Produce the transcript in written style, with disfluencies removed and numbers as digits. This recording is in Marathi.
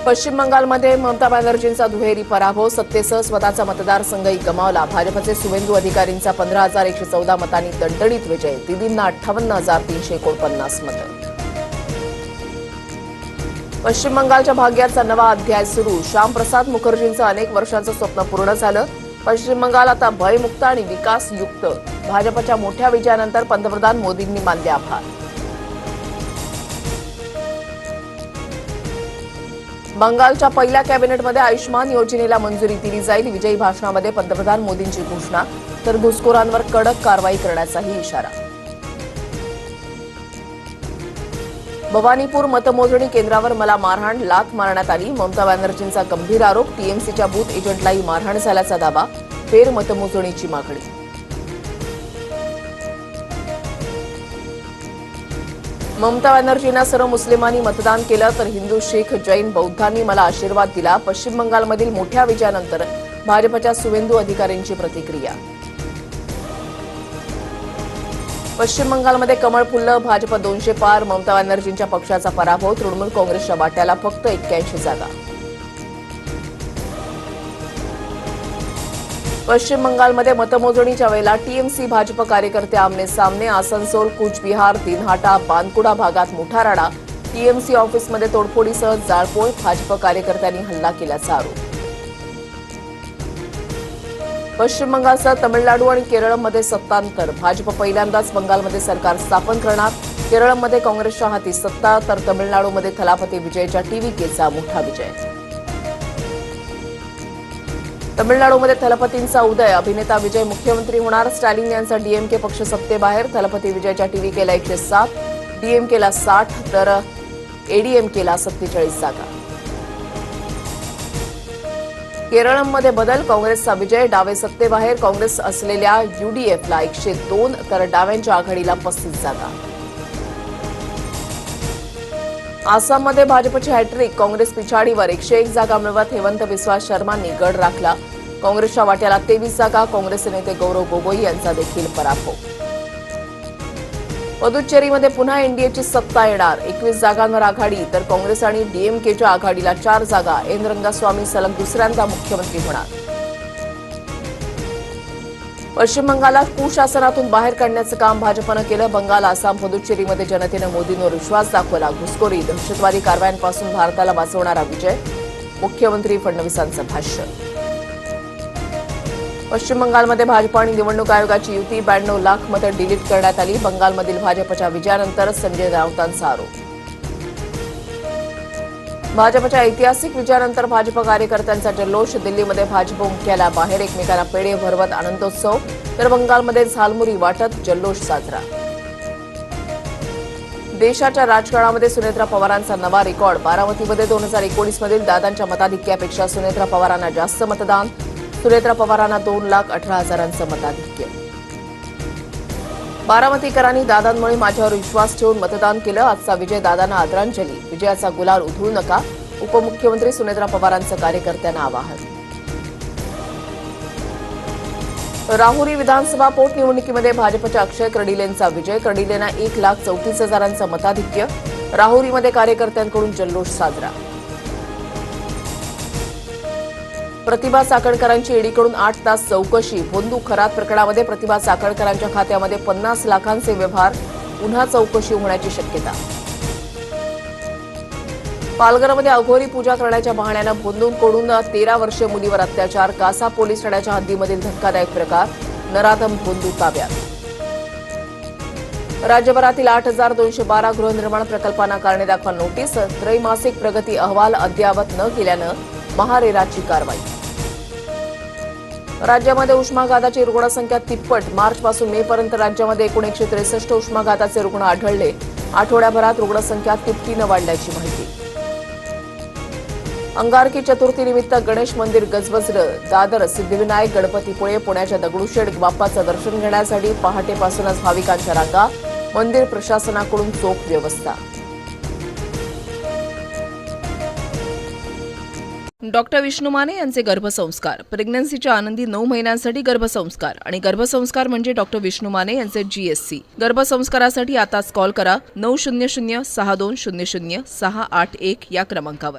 पश्चिम बंगालमध्ये ममता बॅनर्जींचा दुहेरी पराभव, सत्तेसह स्वतःचा मतदारसंघही गमावला. भाजपचे सुवेंदू अधिकारींचा 15,114 मतांनी दणदणीत विजय. दिदींना 58,349 मतं. पश्चिम बंगालच्या भाग्याचा नवा अध्याय सुरू. श्यामप्रसाद मुखर्जींचं अनेक वर्षांचं स्वप्न पूर्ण झालं. पश्चिम बंगाल आता भयमुक्त आणि विकासयुक्त. भाजपच्या मोठ्या विजयानंतर पंतप्रधान मोदींनी मानले आभार. बंगालच्या पहिल्या कॅबिनेटमध्ये आयुष्मान योजनेला मंजुरी दिली जाईल. विजयी भाषणामध्ये पंतप्रधान मोदींची घोषणा, तर घुसखोरांवर कडक कारवाई करण्याचाही इशारा. भवानीपूर मतमोजणी केंद्रावर मला मारहाण, लाथ मारण्यात आली. ममता बॅनर्जींचा गंभीर आरोप. टीएमसीच्या बूथ एजंटलाही मारहाण झाल्याचा दावा. फेर मतमोजणीची मागणी. ममता बॅनर्जींना सर्व मुस्लिमांनी मतदान केलं, तर हिंदू, शीख, जैन, बौद्धांनी मला आशीर्वाद दिला. पश्चिम बंगालमधील मोठ्या विजयानंतर भाजपच्या सुवेंदू अधिकारींची प्रतिक्रिया. पश्चिम बंगालमध्ये कमळ फुललं. भाजप 200 पार. ममता बॅनर्जींच्या पक्षाचा पराभव. तृणमूल काँग्रेसच्या वाट्याला फक्त 81 जागा. पश्चिम बंगालमध्ये मतमोजणीच्या वेळेला टीएमसी भाजप कार्यकर्ते आमने सामने. आसनसोल, कूचबिहार, दिनहाटा, बानकुडा भागात मोठा राडा. टीएमसी ऑफिसमध्ये तोडफोडीसह जाळपोळ. भाजप कार्यकर्त्यांनी हल्ला केल्याचा आरोप. पश्चिम बंगालसह तमिळनाडू आणि केरळमध्ये सत्तांतर. भाजप पहिल्यांदाच बंगालमध्ये सरकार स्थापन करणार. केरळमध्ये काँग्रेसच्या हाती सत्ता, तर तमिळनाडूमध्ये थलापती विजयच्या टीव्हीकेचा मोठा विजय. तमिळनाडूमध्ये थलपतींचा उदय. अभिनेता विजय मुख्यमंत्री होणार. स्टॅलिन यांचा डीएमके पक्ष सत्तेबाहेर. थलपती विजयच्या टीव्हीकेला 107, डीएमकेला 60, तर एडीएमकेला 47 जागा. केरळमध्ये बदल. काँग्रेसचा विजय. डावे सत्तेबाहेर. काँग्रेस असलेल्या यूडीएफला 102, तर डाव्यांच्या आघाडीला 35 जागा. आसाममध्ये भाजपची हॅट्रिक. काँग्रेस पिछाडीवर. 101 जागा मिळवत हेमंत बिस्वा शर्मांनी गड राखला. काँग्रेसच्या वाट्याला 23 जागा. काँग्रेसचे नेते गौरव गोगोई यांचा देखील पराभव. पुदुच्चेरीमध्ये पुन्हा एनडीएची सत्ता येणार. 21 जागांवर आघाडी, तर काँग्रेस आणि डीएमकेच्या आघाडीला 4 जागा. एन रंगास्वामी सलग दुसऱ्यांदा मुख्यमंत्री होणार. पश्चिम बंगालला कुशासनातून बाहेर काढण्याचं काम भाजपनं केलं. बंगाल, आसाम, पुदुच्चेरीमध्ये जनतेनं मोदींवर विश्वास दाखवला. घुसखोरी, दहशतवादी कारवायांपासून भारताला वाचवणारा विजय. मुख्यमंत्री फडणवीसांचं भाष्य. पश्चिम बंगालमध्ये भाजप आणि निवडणूक आयोगाची युती. 92 लाख मतं डिलीट करण्यात आली. बंगालमधील भाजपच्या विजयानंतर संजय राऊतांचा आरोप. भाजपच्या ऐतिहासिक विजयानंतर भाजप कार्यकर्त्यांचा जल्लोष. दिल्लीमध्ये भाजप मुख्यालयाबाहेर एकमेकांना पेढे भरवत आनंदोत्सव, तर बंगालमध्ये झालमुरी वाटत जल्लोष साजरा. देशाच्या राजकारणामध्ये सुनेत्रा पवारांचा नवा रेकॉर्ड. बारामतीमध्ये 2019 मधील दादांच्या मताधिक्यापेक्षा सुनेत्रा पवारांना जास्त मतदान. सुनेत्रा पवारांना 2,18,000 मताधिक्य. बारामतीकरांनी दादांमुळे माझ्यावर विश्वास ठेवून मतदान केलं. आजचा विजय दादांना आदरांजली. विजयाचा गुलाल उधळू नका. उपमुख्यमंत्री सुनेत्रा पवारांचं कार्यकर्त्यांना आवाहन. राहुरी विधानसभा पोटनिवडणुकीमध्ये भाजपच्या अक्षय कर्डिलेंचा विजय. कर्डिलेंना 1,34,000 मताधिक्य. राहुरीमध्ये कार्यकर्त्यांकडून जल्लोष साजरा. प्रतिभा साखळकरांची ईडीकडून 8 तास चौकशी. भोंदू खरात प्रकरणामध्ये प्रतिभा साखळकरांच्या खात्यामध्ये 50 लाखांचे व्यवहार. पुन्हा चौकशी होण्याची शक्यता. पालघरमध्ये अघोरी पूजा करण्याच्या बहाण्यानं भोंदूंकडून 13 वर्षीय मुलीवर अत्याचार. कासा पोलीस ठाण्याच्या हद्दीमधील धक्कादायक प्रकार. नराधम भोंदू ताब्यात. राज्यभरातील 8,212 गृहनिर्माण प्रकल्पांना कारणे दाखवा नोटीस. त्रैमासिक प्रगती अहवाल अद्ययावत न केल्यानं महारेराची कारवाई. राज्यामध्ये उष्माघाताची रुग्णसंख्या तिप्पट. मार्चपासून मेपर्यंत राज्यामध्ये एकूण 163 उष्माघाताचे रुग्ण आढळले. आठवड्याभरात रुग्णसंख्या तिपटीनं वाढल्याची माहिती. अंगारकी चतुर्थीनिमित्त गणेश मंदिर गजबजलं. दादर, सिद्धिविनायक, गणपतीपुळे, पुण्याच्या दगडूशेठ बाप्पाचं दर्शन घेण्यासाठी पहाटेपासूनच भाविकांच्या रांगा. मंदिर प्रशासनाकडून चोख व्यवस्था. डॉक्टर विष्णू माने यांचे गर्भसंस्कार. प्रेग्नन्सीच्या आनंदी 9 महिन्यांसाठी गर्भसंस्कार आणि गर्भसंस्कार म्हणजे डॉक्टर विष्णू माने यांचे GSC. गर्भसंस्कारासाठी आताच कॉल करा 900 6200 681 या क्रमांकावर.